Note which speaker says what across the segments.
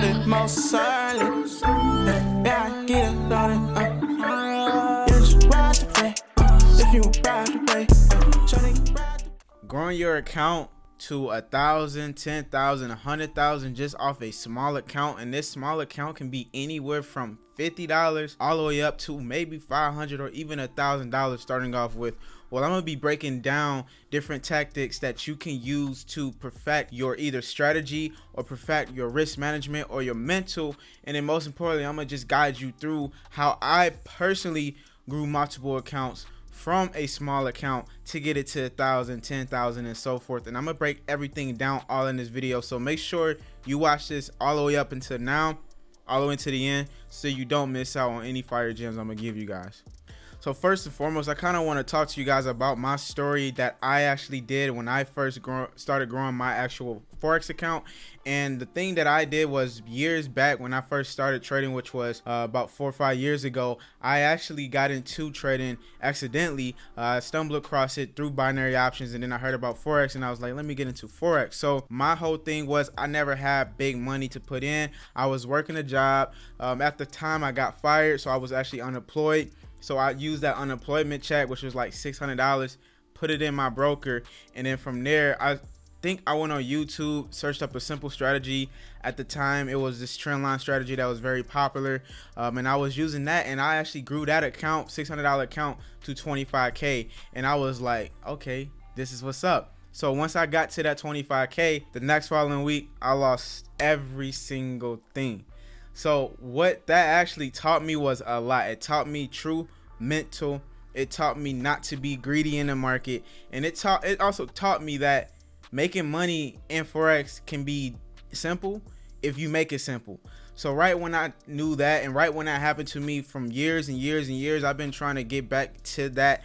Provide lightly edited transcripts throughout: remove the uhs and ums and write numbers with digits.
Speaker 1: loaded, most certainly. Yeah, I get it loaded. You just ride the play. If you ride the play, shawty ride the.
Speaker 2: Growing your account to 1,000, 10,000, 100,000 just off a small account, and this small account can be anywhere from $50 all the way up to maybe $500 or even $1,000 starting off with. Well, I'm gonna be breaking down different tactics that you can use to perfect your either strategy or perfect your risk management or your mental, and then most importantly, I'm gonna just guide you through how I personally grew multiple accounts from a small account to get it to 1,000, 10,000 and so forth. And I'm gonna break everything down all in this video, so make sure you watch this all the way up until now, all the way to the end, so you don't miss out on any fire gems I'm gonna give you guys. So first and foremost, I kind of want to talk to you guys about my story that I actually did when I first started growing my actual Forex account. And the thing that I did was years back when I first started trading, which was about 4 or 5 years ago, I actually got into trading accidentally. I stumbled across it through binary options, and then I heard about Forex and I was like, let me get into Forex. So my whole thing was I never had big money to put in. I was working a job. At the time I got fired, so I was actually unemployed. So I used that unemployment check, which was like $600, put it in my broker. And then from there, I think I went on YouTube, searched up a simple strategy. At the time, it was this trend line strategy that was very popular. And I was using that, and I actually grew that account, $600 account, to 25K. And I was like, okay, this is what's up. So once I got to that 25K, the next following week, I lost every single thing. So what that actually taught me was a lot. It taught me true mental. It taught me not to be greedy in the market, and it also taught me that making money in Forex can be simple if you make it simple. So right when I knew that, and right when that happened to me, from years and years and years, I've been trying to get back to that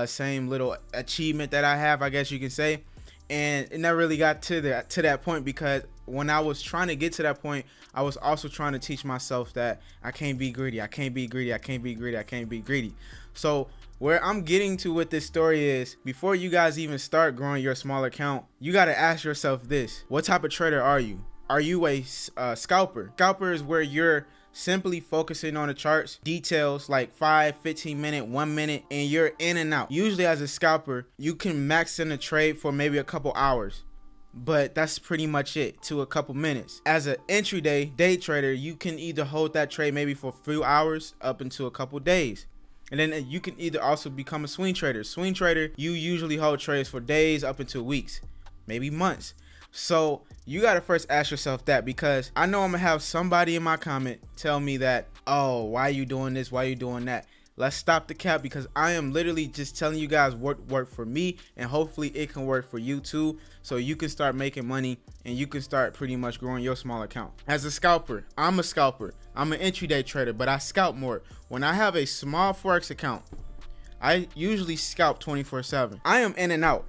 Speaker 2: same little achievement that I have, I guess you can say. And it never really got to that point, because when I was trying to get to that point, I was also trying to teach myself that I can't be greedy. I can't be greedy. I can't be greedy. I can't be greedy. So where I'm getting to with this story is, before you guys even start growing your small account, you got to ask yourself this: what type of trader are you? Are you a scalper? Scalper is where you're simply focusing on the charts, details like 5, 15 minute, 1 minute, and you're in and out. Usually as a scalper, you can max in a trade for maybe a couple hours, but that's pretty much it, to a couple minutes. As an entry day trader, you can either hold that trade maybe for a few hours up into a couple days. And then you can either also become a swing trader. Swing trader, you usually hold trades for days up into weeks, maybe months. So you got to first ask yourself that, because I know I'm gonna have somebody in my comment tell me that, oh, why are you doing this? Why are you doing that? Let's stop the cap, because I am literally just telling you guys what worked for me, and hopefully it can work for you too, so you can start making money and you can start pretty much growing your small account. As a scalper, I'm a scalper. I'm an entry day trader, but I scalp more. When I have a small Forex account, I usually scalp 24/7. I am in and out.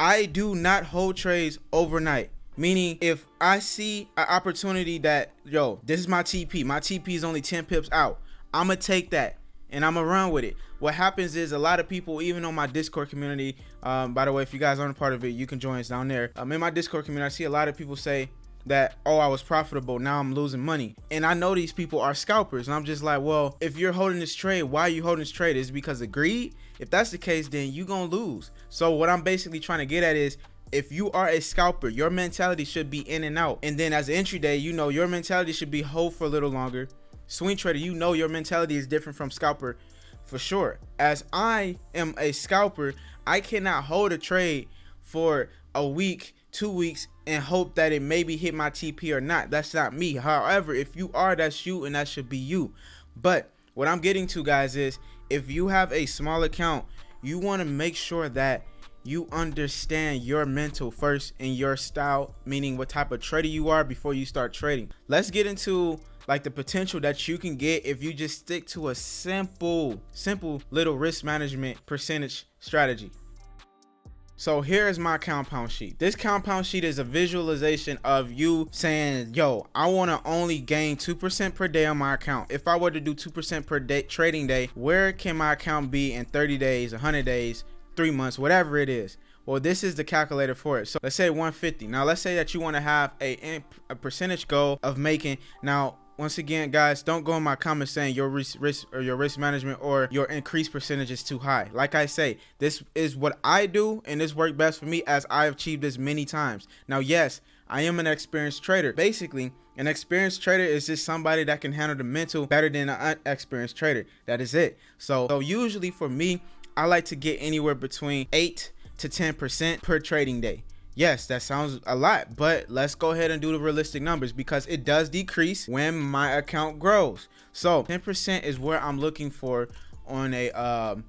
Speaker 2: I do not hold trades overnight. Meaning, if I see an opportunity that, yo, this is my TP is only 10 pips out, I'm gonna take that and I'm gonna run with it. What happens is, a lot of people, even on my Discord community, by the way, if you guys aren't a part of it, you can join us down there. In my Discord community, I see a lot of people say that, oh, I was profitable, now I'm losing money. And I know these people are scalpers, and I'm just like, well, if you're holding this trade, why are you holding this trade? Is it because of greed? If that's the case, then you gonna lose. So what I'm basically trying to get at is, if you are a scalper, your mentality should be in and out. And then as an entry day, you know, your mentality should be hold for a little longer. Swing trader, you know, your mentality is different from scalper for sure. As I am a scalper, I cannot hold a trade for a week, 2 weeks, and hope that it maybe hit my TP or not. That's not me. However, if you are, that's you, and that should be you. But what I'm getting to, guys, is if you have a small account, you want to make sure that you understand your mental first and your style, meaning what type of trader you are before you start trading. Let's get into like the potential that you can get if you just stick to a simple little risk management percentage strategy. So here's my compound sheet. This compound sheet is a visualization of you saying, yo, I want to only gain 2% per day on my account. If I were to do 2% per day trading day, where can my account be in 30 days, 100 days, 3 months, whatever it is? Well, this is the calculator for it. So let's say 150. Now let's say that you want to have a percentage goal of making. Now once again, guys, don't go in my comments saying your risk management or your increased percentage is too high. Like I say, this is what I do, and this worked best for me as I've achieved this many times. Now, yes, I am an experienced trader. Basically, an experienced trader is just somebody that can handle the mental better than an unexperienced trader. That is it. So usually for me, I like to get anywhere between 8 to 10% per trading day. Yes, that sounds a lot, but let's go ahead and do the realistic numbers because it does decrease when my account grows. So 10% is where I'm looking for on a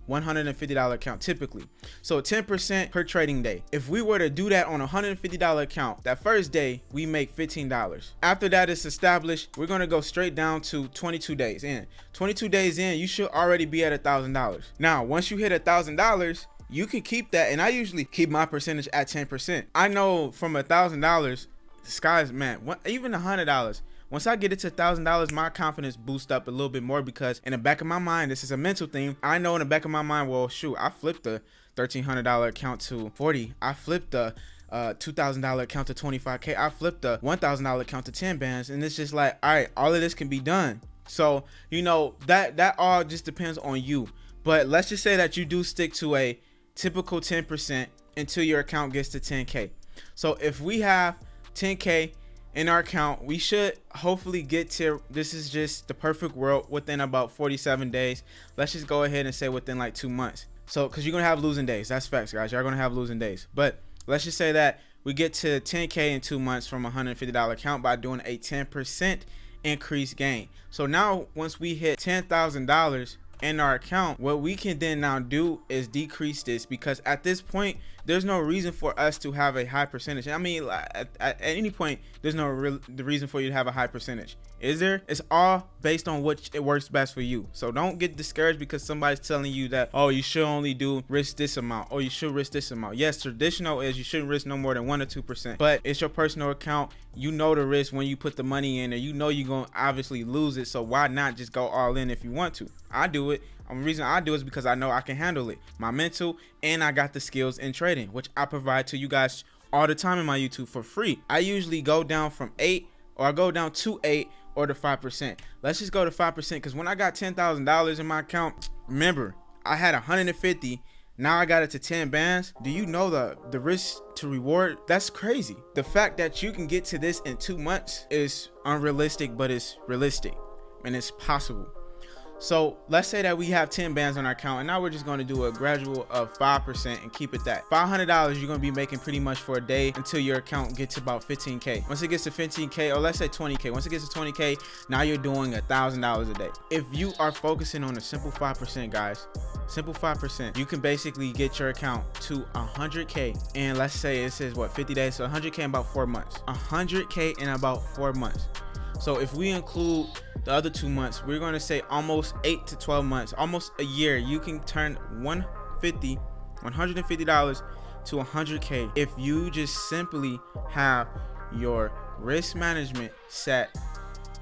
Speaker 2: $150 account typically. So 10% per trading day. If we were to do that on a $150 account, that first day we make $15. After that is established, we're gonna go straight down to 22 days in. 22 days in, you should already be at $1,000. Now, once you hit $1,000, you can keep that, and I usually keep my percentage at 10%. I know from $1,000, the sky's, man, even $100. Once I get it to $1,000, my confidence boosts up a little bit more because in the back of my mind, this is a mental thing. I know in the back of my mind, well, shoot, I flipped the $1,300 account to 40. I flipped the $2,000 account to 25K. I flipped the $1,000 account to 10 bands, and it's just like, all right, all of this can be done. So, you know, that all just depends on you. But let's just say that you do stick to a typical 10% until your account gets to 10K. So if we have 10K in our account, we should hopefully get to, this is just the perfect world, within about 47 days. Let's just go ahead and say within like 2 months. So because you're gonna have losing days, that's facts, guys. You're gonna have losing days, but let's just say that we get to 10K in 2 months from a $150 account by doing a 10% increase gain. So now once we hit $10,000 in our account, what we can then now do is decrease this, because at this point there's no reason for us to have a high percentage. I mean, at any point there's no the reason for you to have a high percentage, is there? It's all based on what it works best for you. So don't get discouraged because somebody's telling you that, oh, you should only risk this amount, or you should risk this amount. Yes, traditional is you shouldn't risk no more than 1 or 2%, but it's your personal account. You know the risk when you put the money in, and you know you're gonna obviously lose it, so why not just go all in if you want to? I do it. The reason I do it is because I know I can handle it, my mental, and I got the skills in trading, which I provide to you guys all the time in my YouTube for free. I usually go down from 8, or I go down to 8 or to 5%. Let's just go to 5% because when I got $10,000 in my account, remember I had 150. Now I got it to 10 bands. Do you know the risk to reward? That's crazy. The fact that you can get to this in 2 months is unrealistic, but it's realistic and it's possible. So let's say that we have 10 bands on our account, and now we're just going to do a gradual of 5% and keep it that. $500 you're going to be making pretty much for a day until your account gets to about 15K. Once it gets to 15K, or let's say 20K, once it gets to 20K, now you're doing $1,000 a day. If you are focusing on a simple 5%, guys, simple 5%, you can basically get your account to 100K. And let's say it says what, 50 days, so 100K in about 4 months. 100K in about 4 months. So if we include the other 2 months, we're going to say almost 8 to 12 months, almost a year. You can turn $150 to 100K if you just simply have your risk management set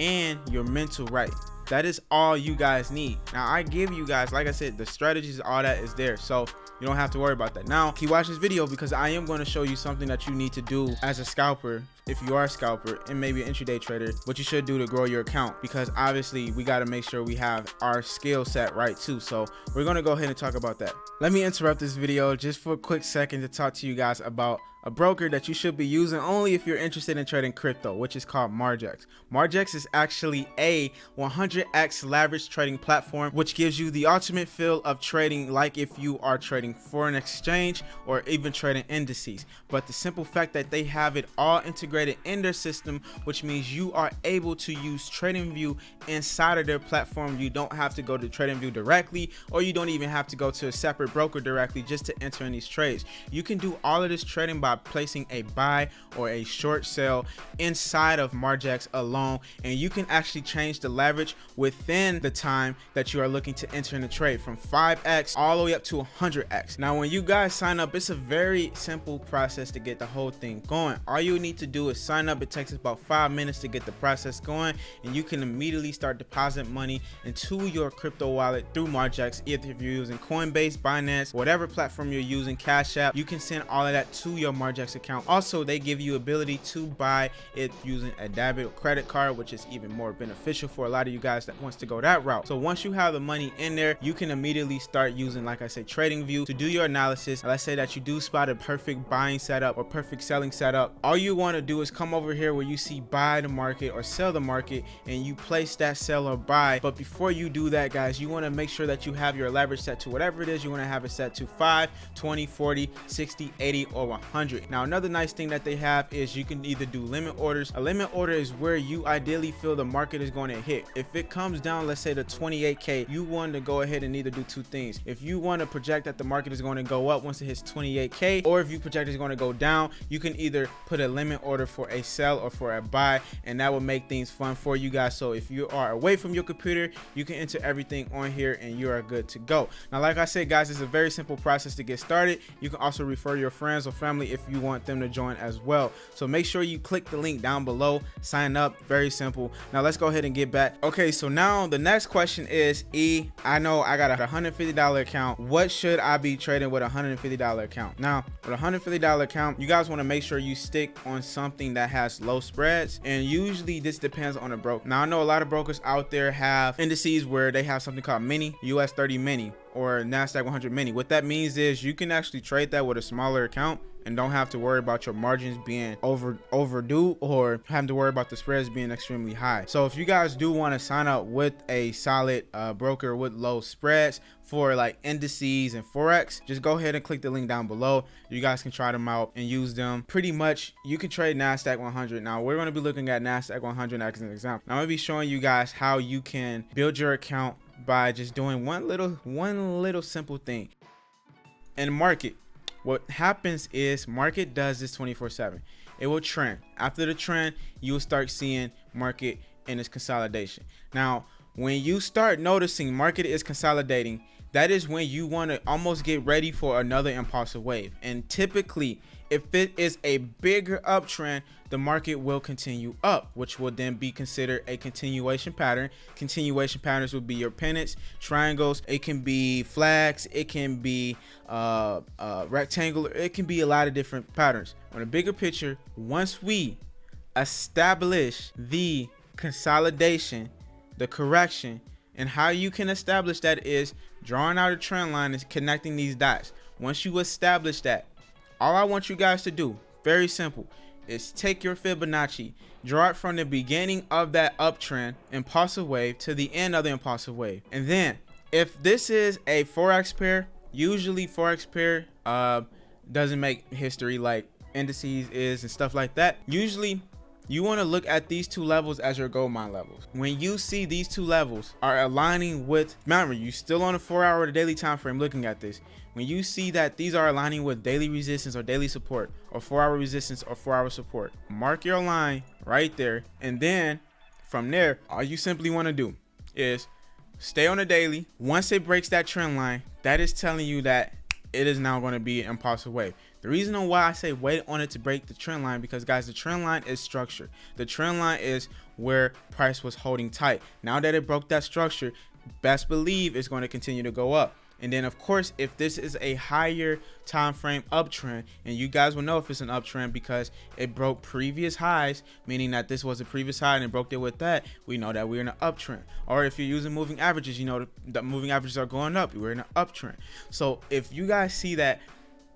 Speaker 2: and your mental right. That is all you guys need. Now I give you guys, like I said, the strategies, all that is there, so you don't have to worry about that. Now keep watching this video because I am going to show you something that you need to do as a scalper. If you are a scalper and maybe an intraday trader, what you should do to grow your account, because obviously we got to make sure we have our skill set right too. So we're going to go ahead and talk about that. Let me interrupt this video just for a quick second to talk to you guys about a broker that you should be using only if you're interested in trading crypto, which is called Margex. Margex is actually a 100x leverage trading platform, which gives you the ultimate feel of trading like if you are trading foreign exchange or even trading indices. But the simple fact that they have it all integrated in their system, which means you are able to use TradingView inside of their platform. You don't have to go to TradingView directly, or you don't even have to go to a separate broker directly just to enter in these trades. You can do all of this trading by by placing a buy or a short sell inside of Margex alone, and you can actually change the leverage within the time that you are looking to enter in the trade from 5x all the way up to 100x. Now when you guys sign up, it's a very simple process to get the whole thing going. All you need to do is sign up. It takes about 5 minutes to get the process going, and you can immediately start depositing money into your crypto wallet through Margex. Either if you're using Coinbase, Binance, whatever platform you're using, Cash App, you can send all of that to your Margex account. Also, they give you ability to buy it using a debit or credit card, which is even more beneficial for a lot of you guys that wants to go that route. So once you have the money in there, you can immediately start using, like I said, TradingView to do your analysis. Let's say that you do spot a perfect buying setup or perfect selling setup. All you want to do is come over here where you see buy the market or sell the market, and you place that sell or buy. But before you do that, guys, you want to make sure that you have your leverage set to whatever it is you want to have it set to: 5, 20, 40, 60, 80, or 100. Now another nice thing that they have is you can either do limit orders. A limit order is where you ideally feel the market is going to hit. If it comes down, let's say to 28k, you want to go ahead and either do two things. If you want to project that the market is going to go up once it hits 28k, or if you project it's going to go down, you can either put a limit order for a sell or for a buy, and that will make things fun for you guys. So if you are away from your computer, you can enter everything on here and you are good to go. Now like I said, guys, it's a very simple process to get started. You can also refer your friends or family if you want them to join as well. So make sure you click the link down below, sign up. Very simple. Now let's go ahead and get back. Okay, so now the next question is, I know I got a $150 account. What should I be trading with a $150 account? Now with a $150 account, you guys want to make sure you stick on something that has low spreads, and usually this depends on a broker. Now I know a lot of brokers out there have indices where they have something called mini, US 30 mini, or NASDAQ 100 mini. What that means is you can actually trade that with a smaller account and don't have to worry about your margins being overdue or having to worry about the spreads being extremely high. So if you guys do want to sign up with a solid broker with low spreads for like indices and Forex, just go ahead and click the link down below. You guys can try them out and use them. Pretty much you can trade NASDAQ 100. Now we're going to be looking at NASDAQ 100 as an example. Now I'm going to be showing you guys how you can build your account by just doing one little simple thing. In the market, what happens is market does this 24/7. It will trend. After the trend, you will start seeing market in its consolidation. Now when you start noticing market is consolidating, that is when you want to almost get ready for another impulsive wave. And typically, if it is a bigger uptrend, the market will continue up, which will then be considered a continuation pattern. Continuation patterns would be your pennants, triangles, it can be flags, it can be rectangular, it can be a lot of different patterns. On a bigger picture, once we establish the consolidation, the correction, and how you can establish that is drawing out a trend line and connecting these dots. Once you establish that, all I want you guys to do, very simple, is take your Fibonacci, draw it from the beginning of that uptrend impulsive wave to the end of the impulsive wave. And then if this is a Forex pair, usually Forex pair doesn't make history like indices is and stuff like that. Usually you want to look at these two levels as your gold mine levels. When you see these two levels are aligning with, remember, you still on a 4-hour to daily time frame looking at this. When you see that these are aligning with daily resistance or daily support, or 4-hour resistance or 4-hour support, mark your line right there. And then from there, all you simply want to do is stay on the daily. Once it breaks that trend line, that is telling you that it is now going to be an impulsive wave. The reason why I say wait on it to break the trend line, because guys, the trend line is structure. The trend line is where price was holding tight. Now that it broke that structure, best believe it's going to continue to go up. And then of course, if this is a higher time frame uptrend, and you guys will know if it's an uptrend because it broke previous highs, meaning that this was a previous high and it broke there with that, we know that we're in an uptrend. Or if you're using moving averages, you know the moving averages are going up, we're in an uptrend. So if you guys see that,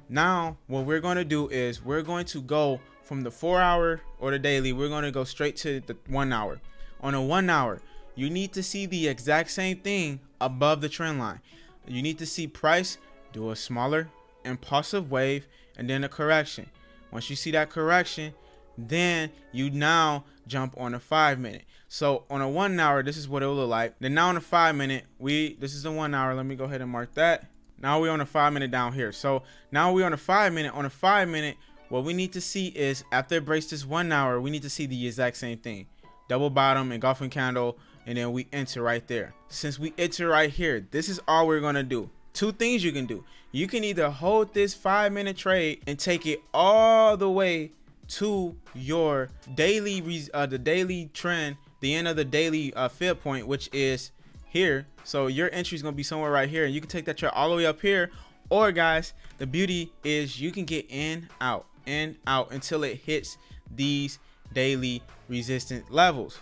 Speaker 2: now what we're going to do is we're going to go from the 4-hour or the daily, we're going to go straight to the 1 hour. On a 1 hour, you need to see the exact same thing above the trend line. You need to see price do a smaller impulsive wave and then a correction. Once you see that correction, then you now jump on a 5-minute. So on a 1 hour, this is what it will look like. Then now on a 5-minute, this is the 1 hour. Let me go ahead and mark that. Now we're on a 5-minute down here. So now we're on a 5-minute. On a 5-minute, what we need to see is after it breaks this 1 hour, we need to see the exact same thing. Double bottom, engulfing candle, and then we enter right there. Since we enter right here, this is all we're gonna do. Two things you can do. You can either hold this 5-minute trade and take it all the way to your daily the daily trend, the end of the daily fib point, which is here. So your entry is gonna be somewhere right here, and you can take that trade all the way up here. Or guys, the beauty is you can get in, out until it hits these daily resistance levels.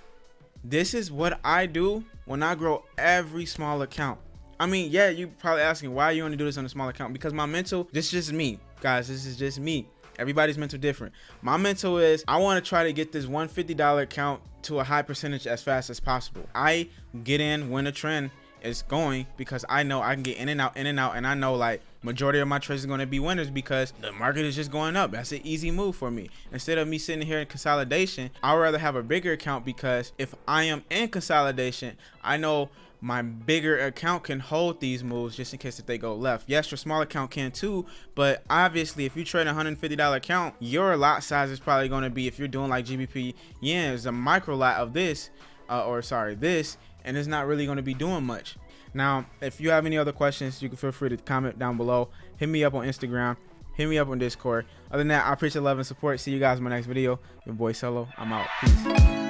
Speaker 2: This is what I do when I grow every small account. I mean, yeah, you probably asking why you only do this on a small account. Because my mental, this is just me, guys. This is just me. Everybody's mental different. My mental is I want to try to get this $150 account to a high percentage as fast as possible. I get in when the trend is going because I know I can get in and out, and I know like majority of my trades are going to be winners because the market is just going up. That's an easy move for me. Instead of me sitting here in consolidation, I would rather have a bigger account, because if I am in consolidation, I know my bigger account can hold these moves just in case if they go left. Yes, your small account can too, but obviously if you trade a $150 account, your lot size is probably going to be, if you're doing like GBP yen, is a micro lot of this, this, and it's not really going to be doing much. Now, if you have any other questions, you can feel free to comment down below. Hit me up on Instagram. Hit me up on Discord. Other than that, I appreciate the love and support. See you guys in my next video. Your boy Solo. I'm out. Peace.